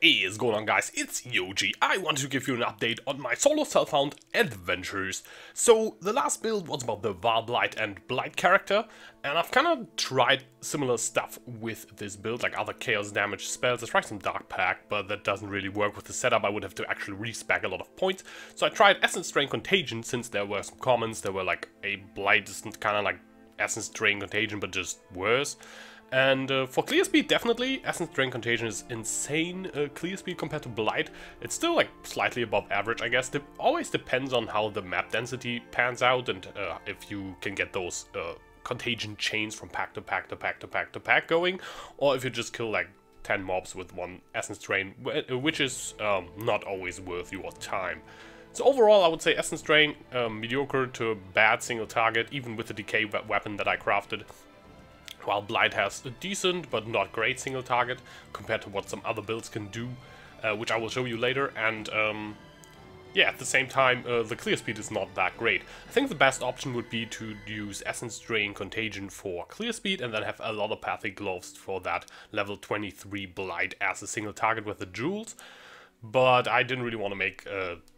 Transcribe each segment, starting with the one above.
What is going on, guys? It's Yoji. I want to give you an update on my solo self-found adventures. So the last build was about the Vaal Blight and Blight character, and I've kind of tried similar stuff with this build, like other chaos damage spells. I tried some Dark Pact, but that doesn't really work with the setup. I would have to actually respec a lot of points. So I tried Essence Drain Contagion, since there were some commons. There were like a Blight isn't kind of like Essence Drain Contagion, but just worse. And for clear speed, definitely, Essence Drain Contagion is insane clear speed compared to Blight. It's still like slightly above average, I guess. It always depends on how the map density pans out and if you can get those contagion chains from pack to pack to pack to pack to pack going, or if you just kill like 10 mobs with one Essence Drain, which is not always worth your time. So overall, I would say Essence Drain, mediocre to bad single target, even with the decay weapon that I crafted. While Blight has a decent but not great single target compared to what some other builds can do, which I will show you later. And yeah, at the same time, the clear speed is not that great. I think the best option would be to use Essence Drain Contagion for clear speed and then have Allelopathic Gloves for that level 23 Blight as a single target with the jewels. But I didn't really want to make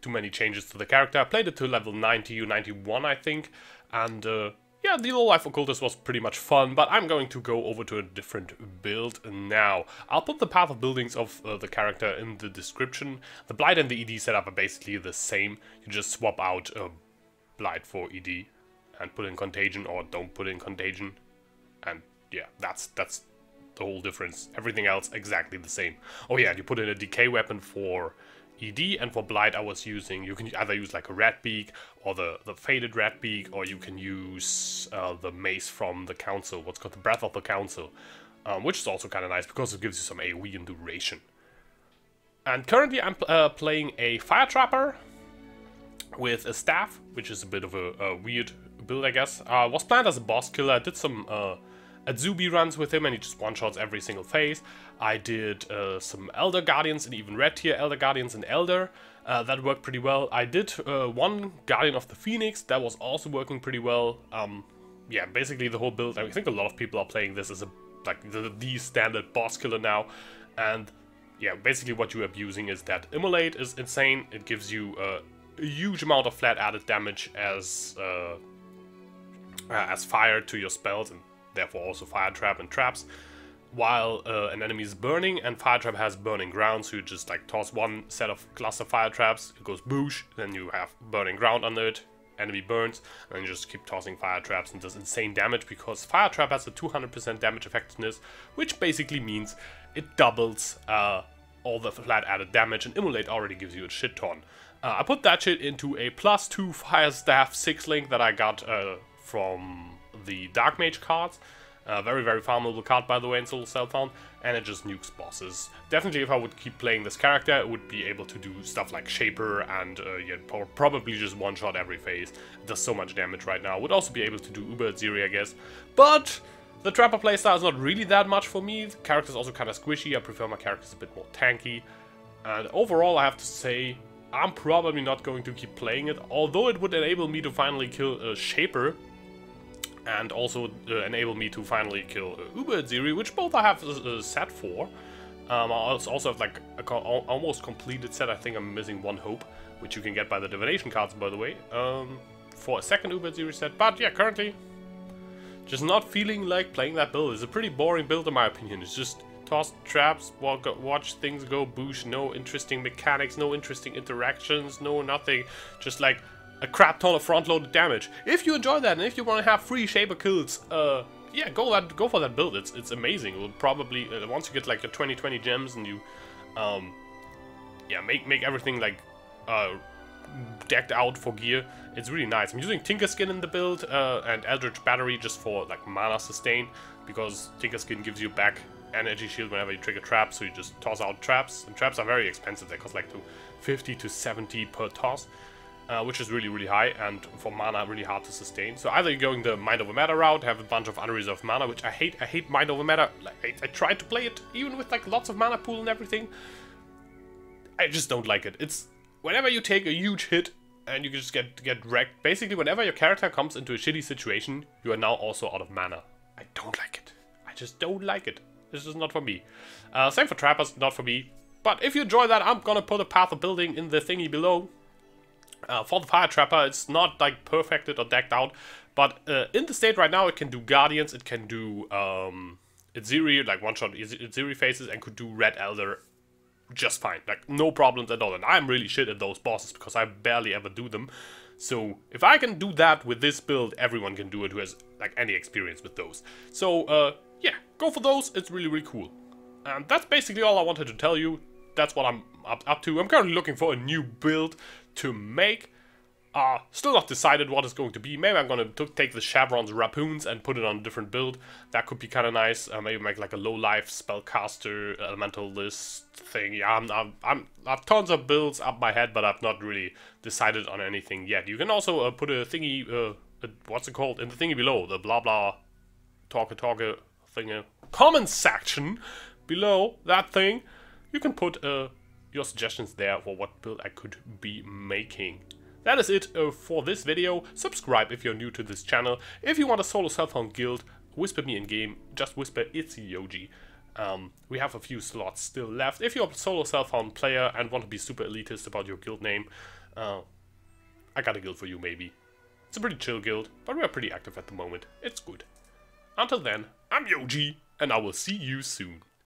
too many changes to the character. I played it to level 90 or 91, I think, and yeah, the Vaal Blight Occultist was pretty much fun, but I'm going to go over to a different build now. I'll put the path of buildings of the character in the description. The Blight and the ED setup are basically the same. You just swap out Blight for ED and put in Contagion, or don't put in Contagion. And yeah, that's the whole difference. Everything else exactly the same. Oh yeah, you put in a decay weapon for ED, and for Blight I was using, you can either use like a Rat Beak or the faded Rat Beak, or you can use the mace from the council, what's called the Breath of the Council, which is also kind of nice because it gives you some AoE and duration. And currently I'm playing a Fire Trapper with a staff, which is a bit of a weird build, I guess. Was planned as a boss killer. I did some Azubi runs with him and he just one-shots every single phase. I did some Elder Guardians and even red tier Elder Guardians and Elder. That worked pretty well. I did one Guardian of the Phoenix. That was also working pretty well. Yeah, basically the whole build. I think a lot of people are playing this as a the standard boss killer now. And yeah, basically what you're abusing is that Immolate is insane. It gives you a huge amount of flat added damage as fire to your spells, and therefore also Fire Trap and traps, while an enemy is burning, and Fire Trap has burning ground, so you just like toss one set of cluster Fire Traps, it goes boosh, then you have burning ground under it, enemy burns, and then you just keep tossing Fire Traps and does insane damage, because Fire Trap has a 200% damage effectiveness, which basically means it doubles all the flat added damage, and Immolate already gives you a shit ton. I put that shit into a +2 Fire Staff 6-link that I got from the Dark Mage cards. Very, very farmable card, by the way, in solo self-found, and it just nukes bosses. Definitely, if I would keep playing this character, it would be able to do stuff like Shaper and yeah, probably just one-shot every phase. It does so much damage right now. Would also be able to do Uber Ziri, I guess. But the Trapper playstyle is not really that much for me. The character's also kind of squishy. I prefer my characters a bit more tanky. And overall, I have to say, I'm probably not going to keep playing it, although it would enable me to finally kill Shaper, and also enable me to finally kill Uber Ziri, which both I have a set for. I also have like a almost completed set. I think I'm missing one hope, which you can get by the divination cards, by the way, for a second Uber Ziri set. But yeah, currently just not feeling like playing that build. It's a pretty boring build in my opinion. It's just toss traps, watch things go boosh, no interesting mechanics, no interesting interactions, no nothing, just like a crap ton of front-loaded damage. If you enjoy that, and if you want to have free Shaper kills, yeah, go for that build. It's amazing. It will probably once you get like your 20 gems and you, yeah, make everything like decked out for gear. It's really nice. I'm using Tinkerskin in the build and Eldritch Battery just for like mana sustain, because Tinkerskin gives you back energy shield whenever you trigger traps. So you just toss out traps, and traps are very expensive. They cost like 50 to 70 per toss. Which is really, really high, and for mana really hard to sustain. So either you're going the Mind Over Matter route, have a bunch of unreserved mana, which I hate. I hate Mind Over Matter. Like, I tried to play it even with like lots of mana pool and everything. I just don't like it. It's whenever you take a huge hit and you just get wrecked. Basically, whenever your character comes into a shitty situation, you are now also out of mana. I don't like it. I just don't like it. This is not for me. Same for Trappers, not for me. But if you enjoy that, I'm gonna put a path of building in the thingy below. For the Fire Trapper, it's not like perfected or decked out, but in the state right now, it can do Guardians, it can do Itziri, like one-shot Itziri phases, and could do Red Elder just fine, like no problems at all. And I'm really shit at those bosses because I barely ever do them. So if I can do that with this build, everyone can do it who has like any experience with those. So yeah, go for those. It's really, really cool. And that's basically all I wanted to tell you. That's what I'm up to. I'm currently looking for a new build to make. Still not decided what it's going to be. Maybe I'm going to take the Chevron's Rappoons and put it on a different build. That could be kind of nice. Maybe make like a low-life spellcaster elementalist thing. Yeah, I have tons of builds up my head, but I've not really decided on anything yet. You can also put a thingy, what's it called, in the thingy below, the blah blah talker thingy comment section below that thing. You can put your suggestions there for what build I could be making. That is it for this video. Subscribe if you're new to this channel. If you want a solo self-found guild, whisper me in game. Just whisper, it's Yoji. We have a few slots still left. If you're a solo self-found player and want to be super elitist about your guild name, I got a guild for you maybe. It's a pretty chill guild, but we are pretty active at the moment. It's good. Until then, I'm Yoji, and I will see you soon.